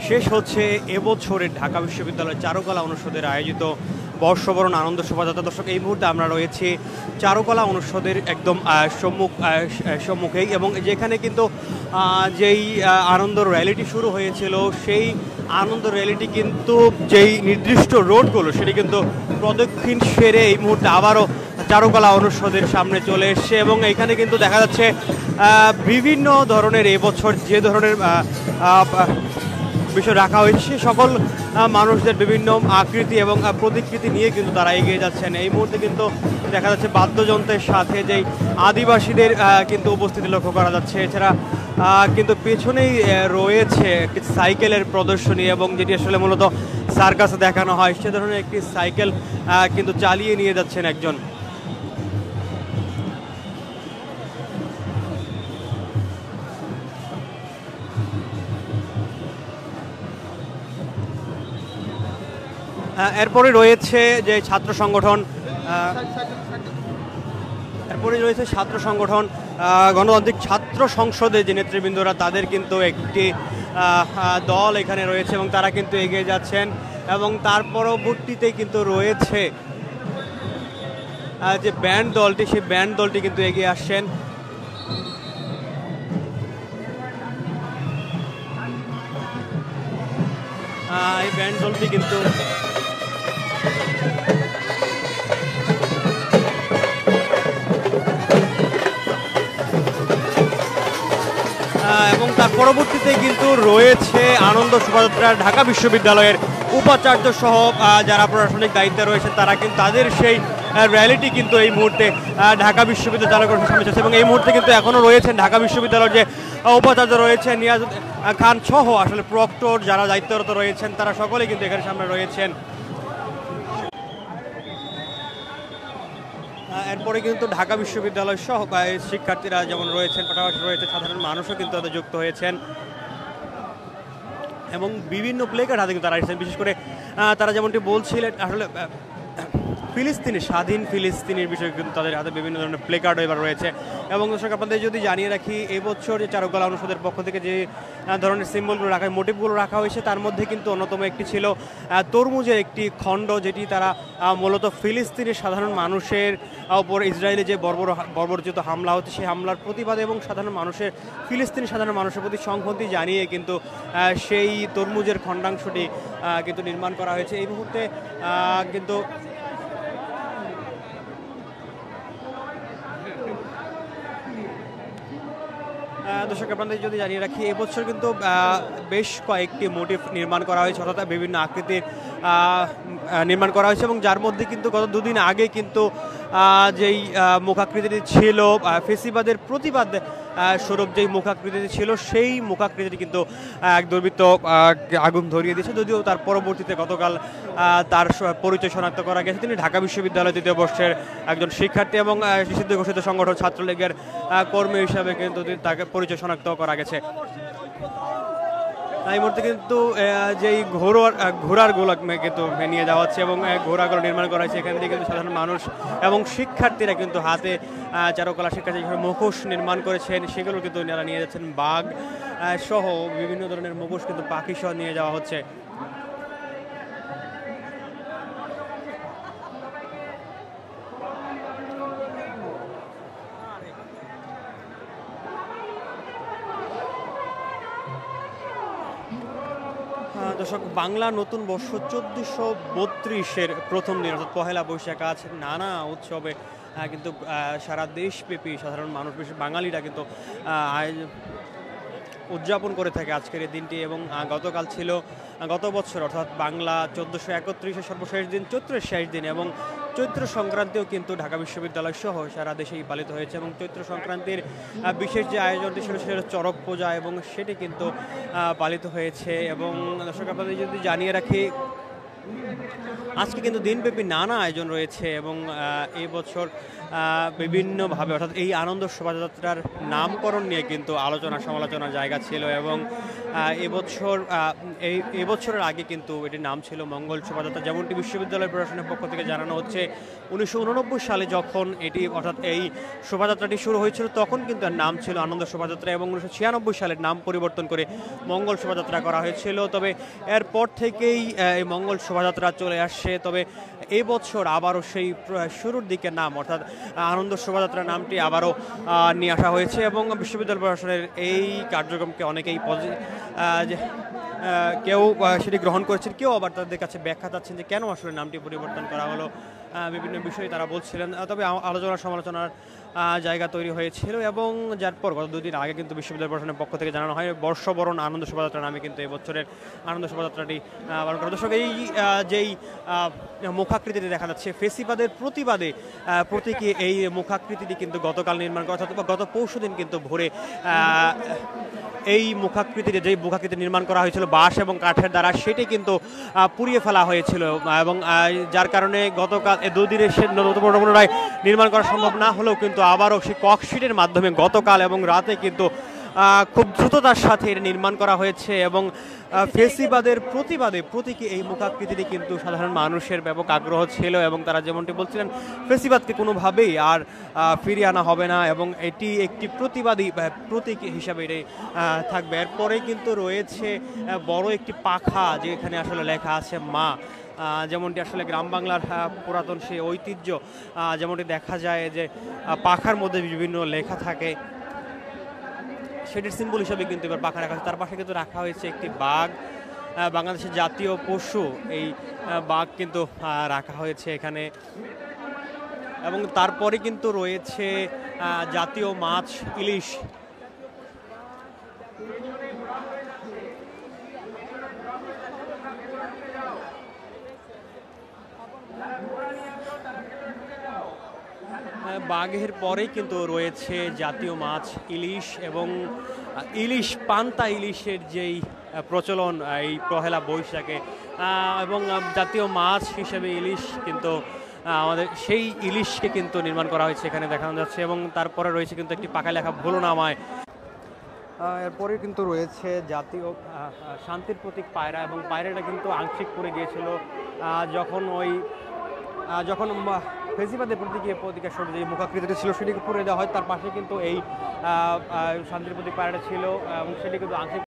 শেষ হচ্ছে এবছরের ঢাকা বিশ্ববিদ্যালয় চারুকলা অনুষদের আয়োজিত বর্ষবরণ আনন্দ শোভাযাত্রা। দর্শক, এই মুহূর্তে আমরা রয়েছি চারুকলা অনুষদের একদম সম্মুখেই, এবং যেখানে কিন্তু যেই আনন্দ র্যালিটি শুরু হয়েছিল সেই আনন্দ র্যালিটি কিন্তু যেই নির্দিষ্ট রোডগুলো সেটি কিন্তু প্রদক্ষিণ সেরে এই মুহূর্তে আবারও চারুকলা অনুষদের সামনে চলে এসছে, এবং এখানে কিন্তু দেখা যাচ্ছে বিভিন্ন ধরনের এবছর যে ধরনের বিষয় রাখা হয়েছে সকল মানুষদের বিভিন্ন আকৃতি এবং প্রতিকৃতি নিয়ে কিন্তু তারা এগিয়ে যাচ্ছেন। এই মুহূর্তে কিন্তু দেখা যাচ্ছে বাদ্যযন্ত্রের সাথে যেই আদিবাসীদের কিন্তু উপস্থিতি লক্ষ্য করা যাচ্ছে। এছাড়া কিন্তু পেছনেই রয়েছে একটি সাইকেলের প্রদর্শনী, এবং যেটি আসলে মূলত সার্কাসে দেখানো হয় সে ধরনের একটি সাইকেল কিন্তু চালিয়ে নিয়ে যাচ্ছেন একজন। এরপরে রয়েছে যে ছাত্র সংগঠন, গণতান্ত্রিক ছাত্র সংসদের যে নেতৃবৃন্দরা তাদের কিন্তু একটি দল এখানে রয়েছে, এবং তারা কিন্তু এগিয়ে যাচ্ছেন, এবং তার পরবর্তীতে কিন্তু রয়েছে যে ব্যান্ড দলটি, সেই ব্যান্ড দলটি কিন্তু এগিয়ে আসছেন। এই ব্যান্ড দলটি কিন্তু এবং তার পরবর্তীতে কিন্তু রয়েছে আনন্দ শোভাযাত্রা ঢাকা বিশ্ববিদ্যালয়ের উপাচার্য সহ যারা প্রশাসনিক দায়িত্বে রয়েছেন তারা কিন্তু তাদের সেই র্যালিটি কিন্তু এই মুহূর্তে ঢাকা বিশ্ববিদ্যালয় চারুকলার সামনে চলছে, এবং এই মুহূর্তে কিন্তু এখনও রয়েছেন ঢাকা বিশ্ববিদ্যালয়ের যে উপাচার্য রয়েছেন নিয়াজ খান সহ আসলে প্রক্টর যারা দায়িত্বরত রয়েছেন তারা সকলেই কিন্তু এখানে সামনে রয়েছেন। এরপরে কিন্তু ঢাকা বিশ্ববিদ্যালয় সহ শিক্ষার্থীরা যেমন রয়েছেন, পাশাপাশি রয়েছে সাধারণ মানুষও কিন্তু তাদের যুক্ত হয়েছেন, এবং বিভিন্ন প্লেকার্ড হাতে কিন্তু তারা এসেছেন। বিশেষ করে তারা যেমনটি বলছিলেন আসলে স্বাধীন ফিলিস্তিনের বিষয়ে কিন্তু তাদের হাতে বিভিন্ন ধরনের প্লেকার্ড এবার রয়েছে। এবং দর্শক, আপনাদের যদি জানিয়ে রাখি এবছর যে চারুকলা অনুষদের পক্ষ থেকে যে ধরনের সিম্বলগুলো রাখা মোটিভগুলো রাখা হয়েছে তার মধ্যে কিন্তু অন্যতম একটি ছিল তরমুজের একটি খণ্ড, যেটি তারা মূলত ফিলিস্তিনের সাধারণ মানুষের উপর ইসরায়েলে যে বর্বরচিত হামলা হচ্ছে সেই হামলার প্রতিবাদে এবং ফিলিস্তিনি সাধারণ মানুষের প্রতি সংহতি জানিয়ে কিন্তু সেই তরমুজের খণ্ডাংশটি কিন্তু নির্মাণ করা হয়েছে। এই মুহূর্তে কিন্তু দর্শক, আপনাদের যদি জানিয়ে রাখি এবছর কিন্তু বেশ কয়েকটি মোটিভ নির্মাণ করা হয়েছে, অর্থাৎ বিভিন্ন আকৃতির নির্মাণ করা হয়েছে, এবং যার মধ্যে কিন্তু গত দুদিন আগে কিন্তু যেই মুখাকৃতিটি ছিল ফেসিবাদের প্রতিবাদ স্বরূপ যেই মুখাকৃতিটি ছিল সেই মুখাকৃতিটি কিন্তু এক দুর্বৃত্ত আগুন ধরিয়ে দিয়েছে, যদিও তার পরবর্তীতে গতকাল তার পরিচয় শনাক্ত করা গেছে। তিনি ঢাকা বিশ্ববিদ্যালয় তৃতীয় বর্ষের একজন শিক্ষার্থী এবং নিষিদ্ধ ঘোষিত সংগঠন ছাত্রলীগের কর্মী হিসাবে কিন্তু তাকে পরিচয় শনাক্ত করা গেছে। এই মুহূর্তে কিন্তু যেই ঘোড়ারগুলো কিন্তু নিয়ে যাওয়া হচ্ছে, এবং ঘোড়াগুলো নির্মাণ করা হয়েছে। এখান থেকে কিন্তু সাধারণ মানুষ এবং শিক্ষার্থীরা কিন্তু হাতে চারুকলা শিক্ষার্থী মুখোশ নির্মাণ করেছেন, সেগুলো কিন্তু এনারা নিয়ে যাচ্ছেন। বাঘ সহ বিভিন্ন ধরনের মুখোশ কিন্তু পাখি সহ নিয়ে যাওয়া হচ্ছে। দর্শক, বাংলা নতুন বর্ষ 1432-এর প্রথম দিন অর্থাৎ পহেলা বৈশাখ আজ নানা উৎসবে কিন্তু সারা দেশব্যাপী সাধারণ মানুষ, বিশেষ বাঙালিরা কিন্তু উদযাপন করে থাকে আজকের এই দিনটি। এবং গতকাল ছিল গত বছর অর্থাৎ বাংলা 1431-এর সর্বশেষ দিন, চৈত্রের শেষ দিন, এবং চৈত্র সংক্রান্তিও কিন্তু ঢাকা বিশ্ববিদ্যালয় সহ সারা দেশেই পালিত হয়েছে। এবং চৈত্র সংক্রান্তির বিশেষ যে আয়োজনটি ছিল সেটা চড়ক পূজা, এবং সেটি কিন্তু পালিত হয়েছে। এবং দর্শক, আপনাদের যদি জানিয়ে রাখি আজকে কিন্তু দিনব্যাপী নানা আয়োজন রয়েছে, এবং এই বছর বিভিন্নভাবে অর্থাৎ এই আনন্দ শোভাযাত্রার নামকরণ নিয়ে কিন্তু আলোচনা সমালোচনার জায়গা ছিল, এবং এবছরের আগে কিন্তু এটির নাম ছিল মঙ্গল শোভাযাত্রা। যেমনটি বিশ্ববিদ্যালয় প্রশাসনের পক্ষ থেকে জানানো হচ্ছে 1989 সালে যখন এটি অর্থাৎ এই শোভাযাত্রাটি শুরু হয়েছিল তখন কিন্তু এর নাম ছিল আনন্দ শোভাযাত্রা এবং 1996 সালের নাম পরিবর্তন করে মঙ্গল শোভাযাত্রা করা হয়েছিল। তবে এরপর থেকেই এই মঙ্গল শোভাযাত্রা চলে আসছে। তবে এই বছর আবারও সেই শুরুর দিকের নাম অর্থাৎ আনন্দ শোভাযাত্রা নামটি আবারও নিয়ে আসা হয়েছে এবং বিশ্ববিদ্যালয় প্রশাসনের এই কার্যক্রমকে অনেকেই কেউ সেটি গ্রহণ করেছেন, কেউ আবার তাদের কাছে ব্যাখ্যা চাচ্ছেন যে কেন আসলে নামটি পরিবর্তন করা হলো। বিভিন্ন বিষয়ে তারা বলছিলেন। তবে আলোচনা সমালোচনার জায়গা তৈরি হয়েছিল এবং যার পর গত 2 দিন আগে কিন্তু বিশ্ববিদ্যালয় প্রশাসনের পক্ষ থেকে জানানো হয় বর্ষবরণ আনন্দ শোভাযাত্রা নামে কিন্তু এই বছরের আনন্দ শোভাযাত্রাটি পালন করা। দর্শক, এই যেই মুখাকৃতিটি দেখা যাচ্ছে ফেসিবাদের প্রতিবাদে প্রতীকী এই মুখাকৃতিটি কিন্তু গতকাল নির্মাণ করা অথবা গত পরশুদিন কিন্তু ভোরে এই মুখাকৃতিতে যেই মুখাকৃতি নির্মাণ করা হয়েছিল বাঁশ এবং কাঠের দ্বারা সেটি কিন্তু পুড়িয়ে ফেলা হয়েছিল এবং যার কারণে গতকাল 2 দিনের সে পুনরায় নির্মাণ করা সম্ভব না হলেও কিন্তু আবারও সেই ককশিটের মাধ্যমে গতকাল এবং রাতে কিন্তু খুব দ্রুততার সাথে এটা নির্মাণ করা হয়েছে এবং ফেসিবাদের প্রতিবাদে প্রতীকী এই মুখাকৃতিটি কিন্তু সাধারণ মানুষের ব্যাপক আগ্রহ ছিল এবং তারা যেমনটি বলছিলেন ফেসিবাদকে কোনোভাবেই আর ফিরিয়ে আনা হবে না এবং এটি একটি প্রতিবাদী প্রতীক হিসাবে এটাই থাকবে। এরপরেই কিন্তু রয়েছে বড় একটি পাখা যেখানে আসলে লেখা আছে মা, যেমনটি আসলে গ্রাম বাংলার পুরাতন সেই ঐতিহ্য, যেমনটি দেখা যায় যে পাখার মধ্যে বিভিন্ন লেখা থাকে সেটির সিম্বল হিসাবে কিন্তু এবার পাখা রাখা হয়েছে। তার পাশে কিন্তু রাখা হয়েছে একটি বাঘ, বাংলাদেশের জাতীয় পশু এই বাঘ কিন্তু রাখা হয়েছে এখানে এবং তারপরে কিন্তু রয়েছে জাতীয় মাছ ইলিশ। বাঘের পরেই কিন্তু রয়েছে জাতীয় মাছ ইলিশ এবং ইলিশ পান্তা ইলিশের যেই প্রচলন এই পহেলা বৈশাখে এবং জাতীয় মাছ হিসেবে ইলিশ কিন্তু আমাদের সেই ইলিশকে কিন্তু নির্মাণ করা হয়েছে এখানে দেখানো যাচ্ছে এবং তারপরে রয়েছে কিন্তু একটি পাকা লেখা ভুলো না আমায়। এরপরে কিন্তু রয়েছে জাতীয় শান্তির প্রতীক পায়রা এবং পায়রাটা কিন্তু আংশিক পড়ে গিয়েছিল যখন ফেসিবাদের প্রতীকের সঙ্গে যে মুখাকৃতিটি ছিল সেটিকে পুড়ে দেওয়া হয়। তার পাশে কিন্তু এই শান্তির প্রতীক পায়রাটা ছিল এবং সেটি কিন্তু আংশিক